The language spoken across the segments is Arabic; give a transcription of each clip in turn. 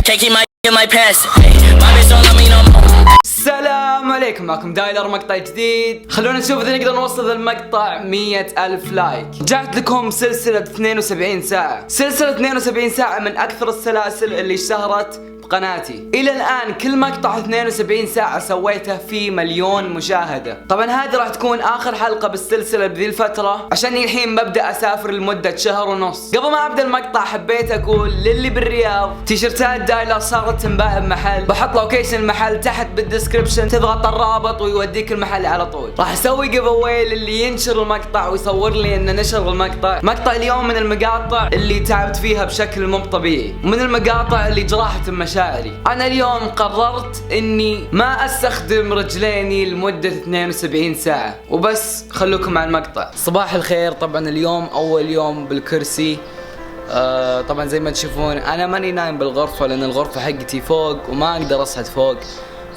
Can't keep my pants. Hey, my bitch don't love me no more. السلام عليكم، معكم دايلر مقطع جديد. خلونا نشوف اذا نقدر نوصل المقطع 100,000 لايك. جعت لكم سلسلة 72 ساعة. سلسلة 72 ساعة من اكثر السلاسل اللي اشتهرت بقناتي. الى الان كل مقطع 72 ساعة سويته في 1,000,000 مشاهدة. طبعا هذه راح تكون اخر حلقة بالسلسلة بذي الفترة، عشان الحين ببدأ اسافر لمدة شهر ونص. قبل ما ابدأ المقطع حبيت اقول للي بالرياض تيشرتات دايلر صارت تنباع بمحل، بحط لوكيشن المحل تحت بالدسكربشن، تضغط الرابط ويوديك المحل على طول. راح اسوي جيف اواي للي ينشر المقطع ويصور لي انه نشر المقطع. مقطع اليوم من المقاطع اللي تعبت فيها بشكل مو طبيعي، ومن المقاطع اللي جرحت مشاعري. انا اليوم قررت اني ما استخدم رجليني لمدة 72 ساعة وبس. خلوكم مع المقطع. صباح الخير. طبعا اليوم اول يوم بالكرسي. طبعا زي ما تشوفون انا ماني نايم بالغرفة، لان الغرفة حقتي فوق وما اقدر اصعد فوق،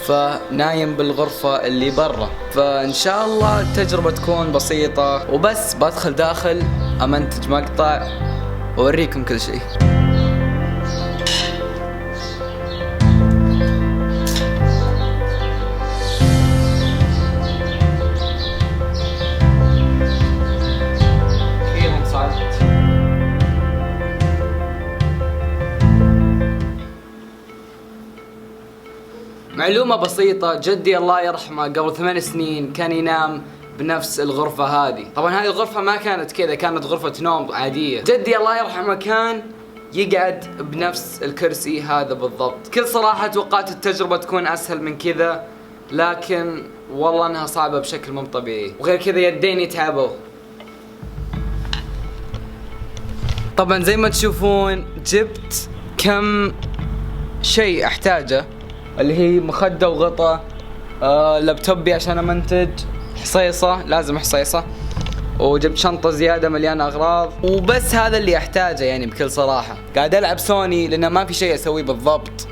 فنايم بالغرفة اللي برا. فان شاء الله التجربة تكون بسيطة وبس. بدخل داخل امنتج مقطع واوريكم كل شيء. معلومة بسيطة، جدي الله يرحمه قبل 8 سنين كان ينام بنفس الغرفة هذه. طبعا هذه الغرفة ما كانت كذا، كانت غرفة نوم عادية. جدي الله يرحمه كان يقعد بنفس الكرسي هذا بالضبط. كل صراحة توقعت التجربة تكون أسهل من كذا، لكن والله أنها صعبة بشكل مو طبيعي. وغير كذا يديني تعبوا. طبعا زي ما تشوفون جبت كم شيء أحتاجه، اللي هي مخدة وغطاء، لابتوبي عشان امنتج، حصيصة لازم حصيصة، وجبت شنطة زيادة مليانة اغراض، وبس هذا اللي احتاجه. يعني بكل صراحة قاعد العب سوني لان ما في شيء اسويه بالضبط،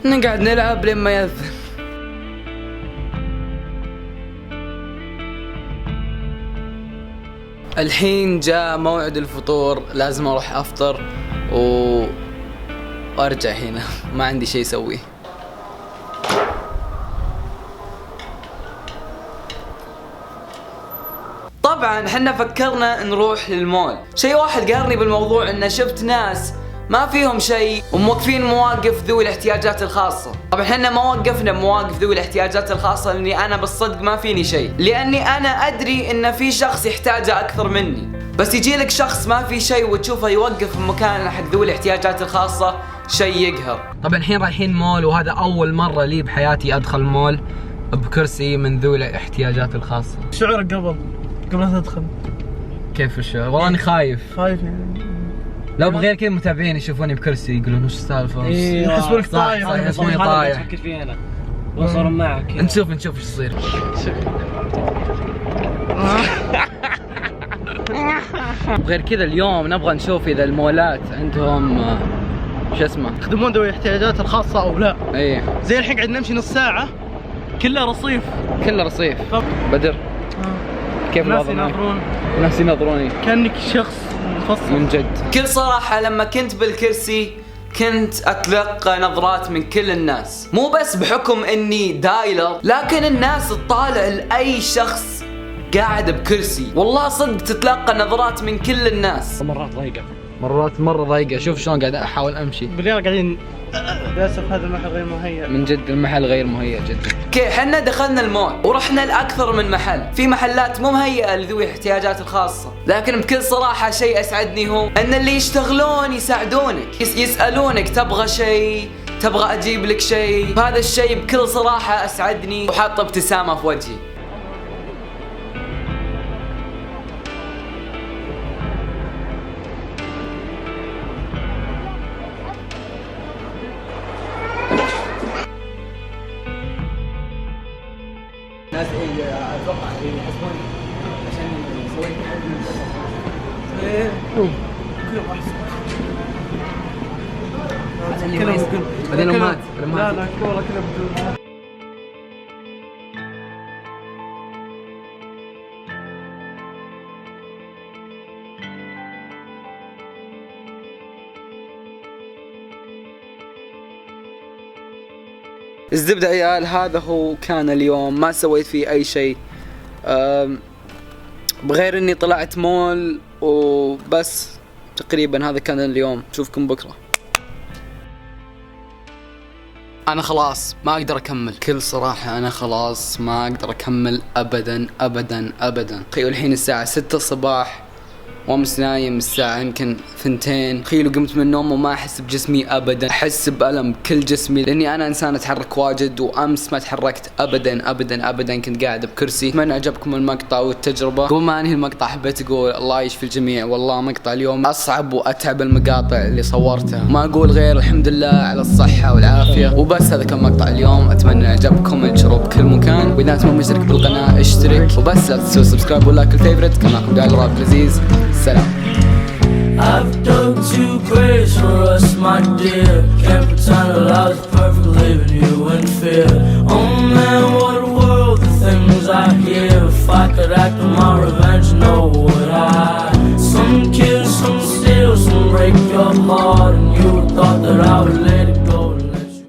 نقعد نلعب لما يأذن. الحين جاء موعد الفطور، لازم اروح افطر وارجع هنا. ما عندي شيء اسويه. طبعا حنا فكرنا نروح للمول. شيء واحد قهرني بالموضوع انه شفت ناس ما فيهم شيء وموقفين مواقف ذوي الاحتياجات الخاصة. طبعا حنا ما وقفنا بمواقف ذوي الاحتياجات الخاصة لاني انا بالصدق ما فيني شيء، لاني انا ادري ان في شخص يحتاجه اكثر مني. بس يجي لك شخص ما في شيء وتشوفه يوقف بمكان حق ذوي الاحتياجات الخاصة، شيء يقهر. طبعا الحين رايحين مول، وهذا اول مرة لي بحياتي ادخل مول بكرسي من ذوي الاحتياجات الخاصة. شعورك قبل لا تدخل؟ كيف الشعور؟ والله اني خايف يعني. لو بغير كذا متابعين يشوفوني بكرسي يقولون وش السالفة؟ يحسبونك طايح. يحسبوني طايح. تفكر فيه انا وصار معك. نشوف ايش يصير. غير كذا اليوم نبغى نشوف اذا المولات عندهم شو اسمه يخدمون ذوي الاحتياجات الخاصة او لا. ايه زي الحين قاعد نمشي نص ساعة كله رصيف. كله رصيف. بدر كيف الوضع معك؟ الناس ينظروني كأنك شخص مفصل من جد. كل صراحة لما كنت بالكرسي كنت اتلقى نظرات من كل الناس، مو بس بحكم اني دايلر، لكن الناس تطالع لاي شخص قاعد بكرسي. والله صدق تتلقى نظرات من كل الناس. مرات ضيقة، مرات مرة ضيقة. شوف شلون قاعد احاول امشي. بالرياض قاعدين. للاسف هذا المحل غير مهيأ. من جد المحل غير مهيأ جدا. اوكي حنا دخلنا المول ورحنا لاكثر من محل. في محلات مو مهيئة لذوي الاحتياجات الخاصة، لكن بكل صراحة شيء اسعدني هو ان اللي يشتغلون يساعدونك، يسألونك تبغى شيء، تبغى اجيب لك شيء. هذا الشيء بكل صراحة اسعدني وحاط ابتسامة في وجهي. ناس اتوقع يحسبوني عشان سويت بعدين مات. لا كورة كذا بدون. الزبدة عيال هذا هو كان اليوم، ما سويت فيه اي شيء بغير اني طلعت مول وبس. تقريبا هذا كان اليوم، اشوفكم بكرة. انا خلاص ما اقدر اكمل، بكل صراحة انا خلاص ما اقدر اكمل ابدا ابدا ابدا. تخيلوا الحين الساعة 6 الصباح وامس نايم الساعة يمكن 2. تخيلوا قمت من النوم وما احس بجسمي ابدا، احس بألم بكل جسمي لاني انا انسان اتحرك واجد، وامس ما تحركت ابدا ابدا ابدا، كنت قاعد بكرسي. اتمنى عجبكم المقطع والتجربة. قبل ما انهي المقطع حبيت اقول الله يشفي الجميع، والله مقطع اليوم اصعب واتعب المقاطع اللي صورتها، ما اقول غير الحمد لله على الصحة والعافية. وبس هذا كان مقطع اليوم، اتمنى عجبكم، انشروا بكل مكان، واذا انت مو مشترك بالقناة اشترك، وبس لا تنسوا سبسكرايب ولايك الفيفوريت. كان معكم دايل راب لذيذ، سلام. I've dug 2 graves for us, my dear. Can't pretend that I was perfect, leaving you in fear. Oh man, what a world, the things I hear. If I could act on my revenge, no